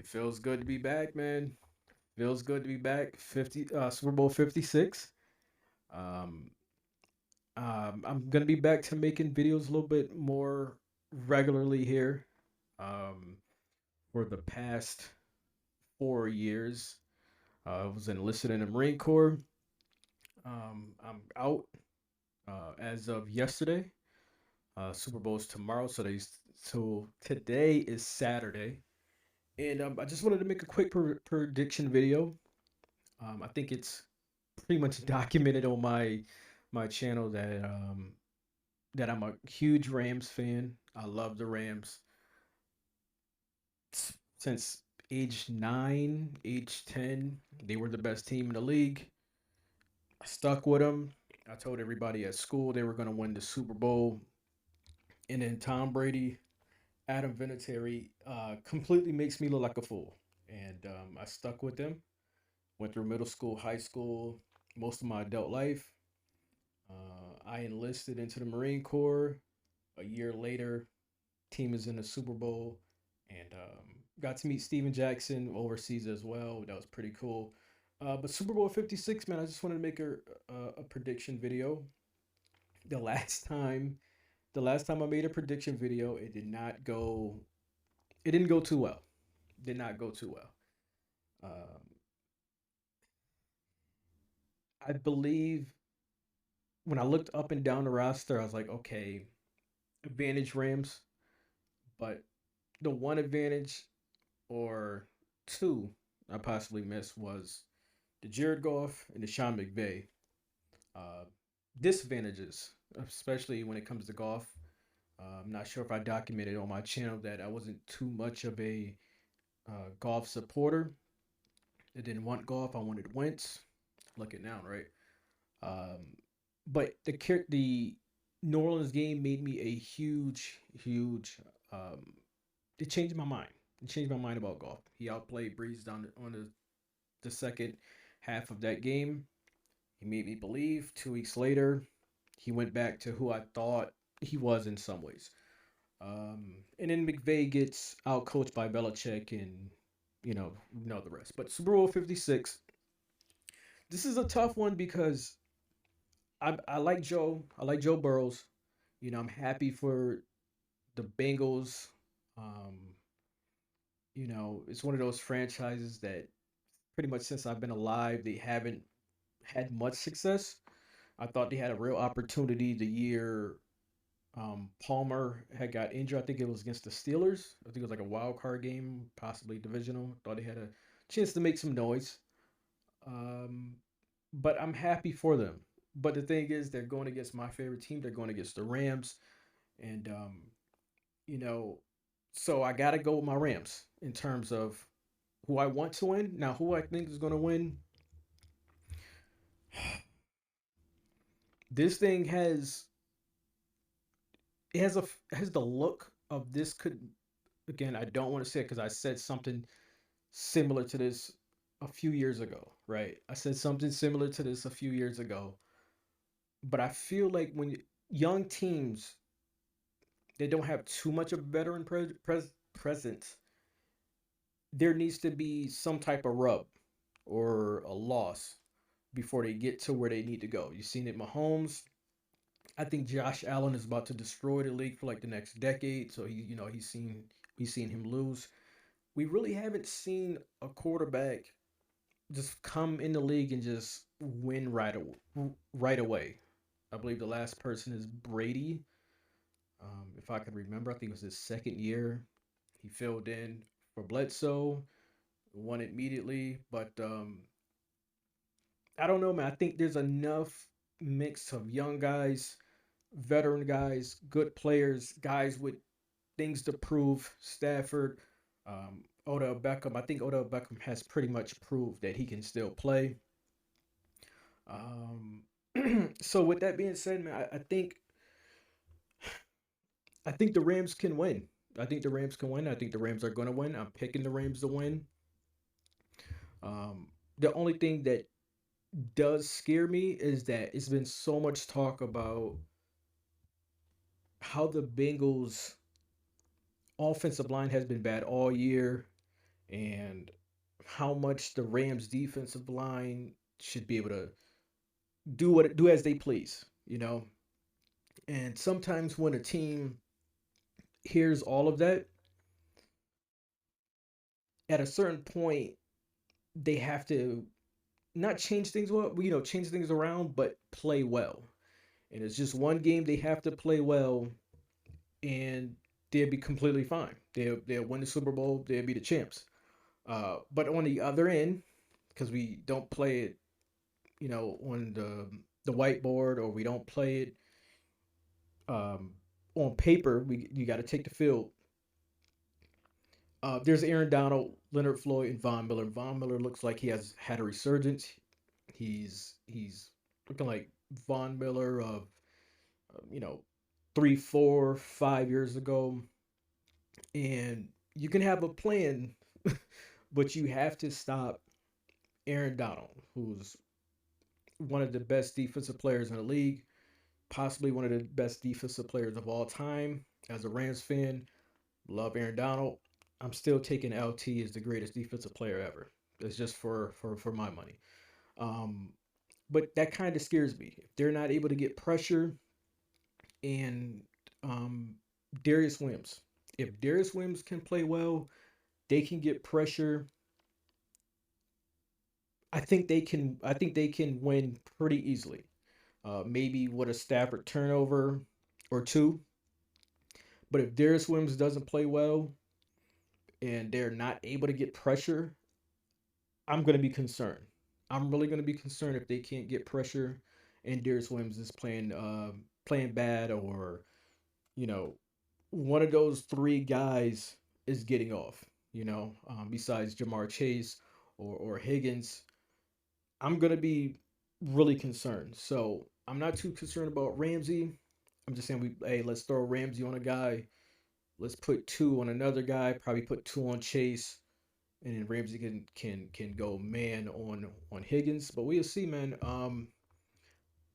It feels good to be back, man. Feels good to be back. 50 Super Bowl 56. Um, I'm gonna be back to making videos a little bit more regularly here. Um, for the past 4 years, I was enlisted in the Marine Corps. I'm out as of yesterday. Super Bowl's tomorrow, so today is Saturday, and I just wanted to make a quick prediction video. I think it's pretty much documented on my channel that I'm a huge Rams fan. I love the Rams since age 9, age 10. They were the best team in the league. I stuck with them. I told everybody at school they were going to win the Super Bowl. And then Tom Brady, Adam Vinatieri completely makes me look like a fool. And I stuck with them. Went through middle school, high school, most of my adult life. I enlisted into the Marine Corps. A year later, team is in the Super Bowl, and got to meet Steven Jackson overseas as well. That was pretty cool. But Super Bowl 56, man, I just wanted to make a prediction video. The last time, the last time I made a prediction video, it did not go. It didn't go too well. Did not go too well. Um, I believe when I looked up and down the roster, I was like, okay, advantage Rams, but the one advantage or two I possibly missed was the Jared Goff and the Sean McVay. Uh, Disadvantages, especially when it comes to golf. I'm not sure if I documented on my channel that I wasn't too much of a golf supporter. I didn't want golf. I wanted Wentz. Look at now, right? Um, but the New Orleans game made me a huge. Um, it changed my mind. It changed my mind about golf. He outplayed Breeze on the second half of that game. He made me believe. 2 weeks later, he went back to who I thought he was in some ways. And then McVay gets out coached by Belichick, and you know the rest. But Super Bowl 56, this is a tough one because I like Joe. I like Joe Burrows. I'm happy for the Bengals. Um, it's one of those franchises that pretty much since I've been alive, they haven't had much success. I thought they had a real opportunity the year Palmer had got injured. I think it was against the Steelers. I think it was like a wild card game, possibly divisional. Thought they had a chance to make some noise. Um, but I'm happy for them. But the thing is, they're going against my favorite team. They're going against the Rams, and you know, so I got to go with my Rams in terms of who I want to win. Now, who I think is going to win, this thing has the look of this could, again, I don't want to say it because I said something similar to this a few years ago, right? I said something similar to this a few years ago, but I feel like when young teams they don't have too much of a veteran presence, there needs to be some type of rub or a loss before they get to where they need to go. You've seen it, Mahomes. I think Josh Allen is about to destroy the league for like the next decade. So he's seen him lose. We really haven't seen a quarterback just come in the league and just win right away. I believe the last person is Brady. If I can remember, I think it was his second year. He filled in for Bledsoe, won it immediately. But I don't know, man. I think there's enough mix of young guys, veteran guys, good players, guys with things to prove. Stafford, Odell Beckham. I think Odell Beckham has pretty much proved that he can still play. Um, so with that being said, man, I think the Rams can win. I think the Rams can win. I think the Rams are going to win. I'm picking the Rams to win. The only thing that does scare me is that it's been so much talk about how the Bengals offensive line has been bad all year, and how much the Rams defensive line should be able to do as they please, you know. And sometimes when a team hears all of that, at a certain point, they have to not change things well, change things around, but play well. And it's just one game they have to play well, and they'll be completely fine. They'll win the Super Bowl. They'll be the champs. But on the other end, because we don't play it, on the whiteboard, or we don't play it um, on paper, you got to take the field. There's Aaron Donald, Leonard Floyd, and Von Miller. Von Miller looks like he has had a resurgence. He's looking like Von Miller of you know 3, 4, 5 years ago, and you can have a plan, but you have to stop Aaron Donald, who's one of the best defensive players in the league, possibly one of the best defensive players of all time. As a Rams fan, love Aaron Donald. I'm still taking LT as the greatest defensive player ever. It's just for my money. Um, but that kind of scares me. If they're not able to get pressure and um, Darius Williams, if Darius Williams can play well, they can get pressure. I think they can win pretty easily. Maybe with a Stafford turnover or two. But if Darius Williams doesn't play well and they're not able to get pressure, I'm going to be concerned. I'm really going to be concerned if they can't get pressure and Darius Williams is playing bad, or you know one of those three guys is getting off. Besides Jamar Chase or Higgins, I'm going to be really concerned. So I'm not too concerned about Ramsey. I'm just saying let's throw Ramsey on a guy. Let's put two on another guy. Probably put two on Chase, and then Ramsey can go man on Higgins. But we'll see, man.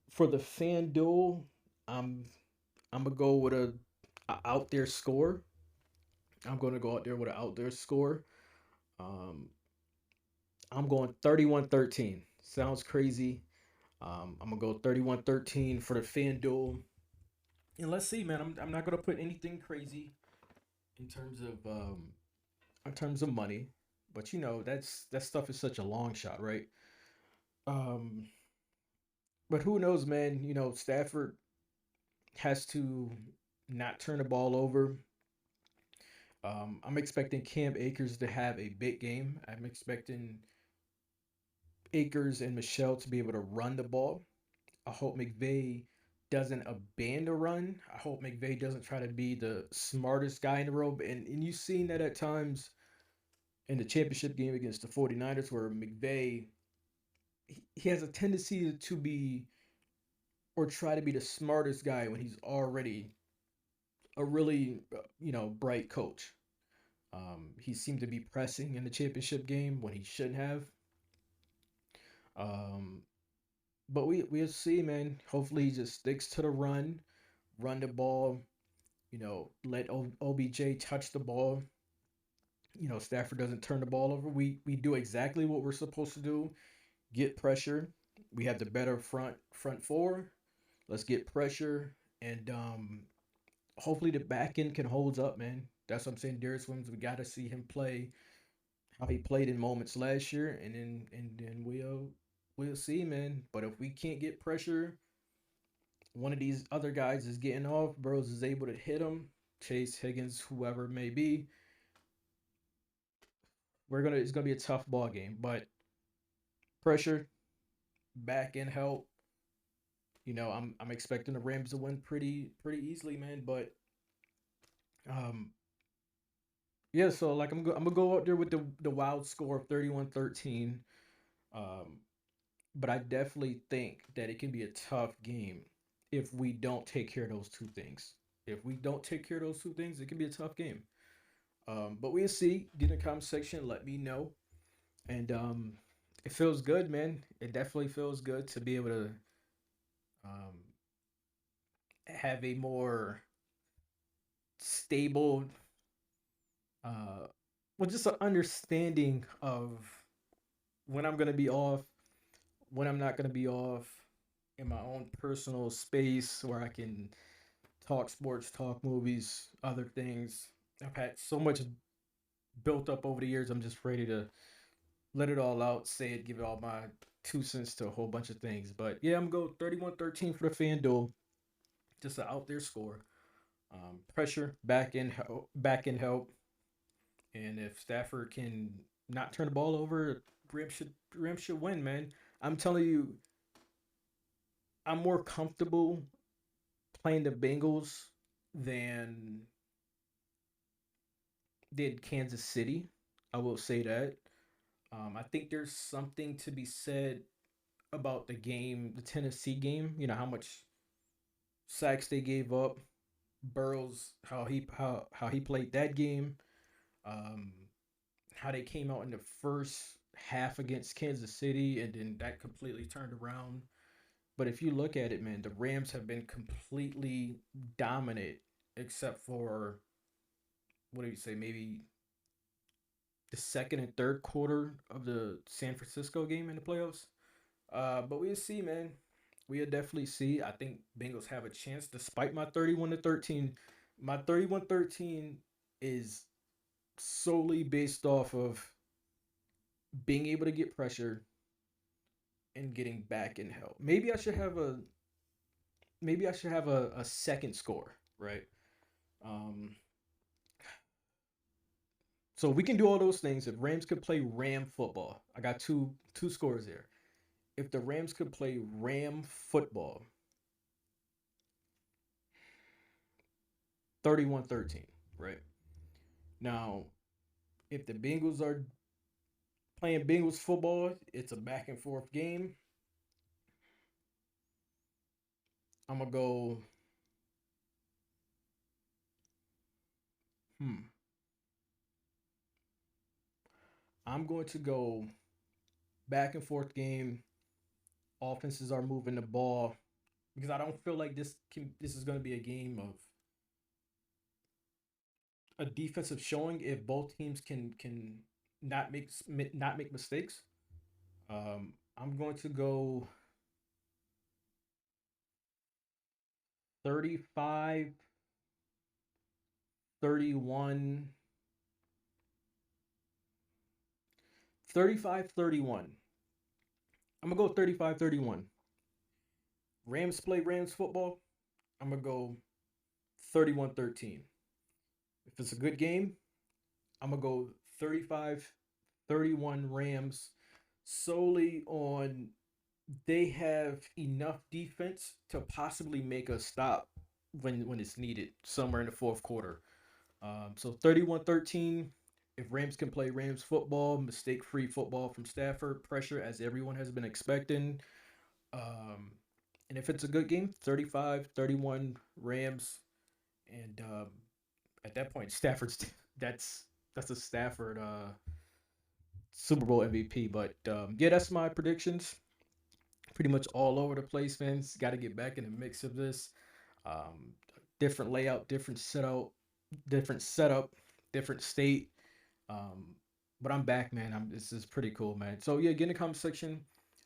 For the fan duel, I'm I'm gonna go with a out there score. I'm gonna go out there with an out there score. Um, I'm going 31-13. Sounds crazy. I'm gonna go 31-13 for the fan duel. And let's see, man. I'm not gonna put anything crazy in terms of money, but that stuff is such a long shot, right? Um, but who knows, man? Stafford has to not turn the ball over. I'm expecting Cam Akers to have a big game. I'm expecting Akers and Michelle to be able to run the ball. I hope McVay doesn't abandon the run. I hope McVay doesn't try to be the smartest guy in the room. And you've seen that at times in the championship game against the 49ers, where McVay, he has a tendency to be, or try to be, the smartest guy when he's already a really bright coach. He seemed to be pressing in the championship game when he shouldn't have. Um, but we'll see, man. Hopefully, he just sticks to the run the ball. Let OBJ touch the ball. Stafford doesn't turn the ball over. We do exactly what we're supposed to do. Get pressure. We have the better front four. Let's get pressure, and hopefully the back end can hold up, man. That's what I'm saying. Darius Williams, we got to see him play how he played in moments last year, and then we'll see, man. But if we can't get pressure, one of these other guys is getting off. Burrows is able to hit him. Chase, Higgins, whoever it may be. It's gonna be a tough ball game, but pressure, back end help. I'm expecting the Rams to win pretty easily, man. But um, yeah. So like I'm gonna go out there with the wild score of 31-13. Um, but I definitely think that it can be a tough game if we don't take care of those two things. If we don't take care of those two things, it can be a tough game. But we'll see. Get in the comment section. Let me know. And it feels good, man. It definitely feels good to be able to um, have a more stable, uh, well, just an understanding of when I'm gonna be off, when I'm not gonna be off, in my own personal space where I can talk sports, talk movies, other things. I've had so much built up over the years. I'm just ready to let it all out, say it, give it all my 2 cents to a whole bunch of things. But yeah, I'm going to go 31-13 for the FanDuel. Just an out there score. Pressure, back in help. And if Stafford can not turn the ball over, Rams should win, man. I'm telling you, I'm more comfortable playing the Bengals than did Kansas City. I will say that. I think there's something to be said about the game, the Tennessee game. You know how much sacks they gave up. Burrows, how he played that game. Um, how they came out in the first half against Kansas City, and then that completely turned around. But if you look at it, man, the Rams have been completely dominant, except for what do you say, maybe the second and third quarter of the San Francisco game in the playoffs. But we'll see, man. We'll definitely see. I think Bengals have a chance despite my 31-13. My 31-13 is solely based off of being able to get pressure and getting back in help. Maybe I should have a second score, right? Um so we can do all those things. If Rams could play Ram football, I got two scores there. If the Rams could play Ram football, 31-13, right? Now, if the Bengals are playing Bengals football, it's a back and forth game. I'm gonna go. Hmm. I'm going to go back and forth game. Offenses are moving the ball because I don't feel like this is going to be a game of a defensive showing if both teams can not make mistakes. I'm going to go 35, 31, 35-31. I'm gonna go 35-31. Rams play Rams football. I'm gonna go 31-13. If it's a good game, I'm gonna go 35-31 Rams solely on they have enough defense to possibly make a stop when it's needed somewhere in the fourth quarter. So 31-13. If Rams can play Rams football, mistake free football from Stafford, pressure as everyone has been expecting. Um, and if it's a good game, 35-31 Rams. And at that point, Stafford's that's that's a Stafford Super Bowl MVP. But yeah, that's my predictions. Pretty much all over the place, fans. Got to get back in the mix of this. Um, different layout, different setup, different state. Um, but I'm back, man. This is pretty cool, man. So yeah, get in the comment section.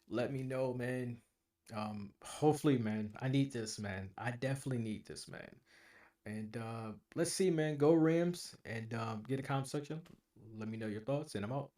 Let me know, man. Hopefully, man. I need this, man. I definitely need this, man. And let's see, man. Go Rams and get a comment section. Let me know your thoughts, and I'm out.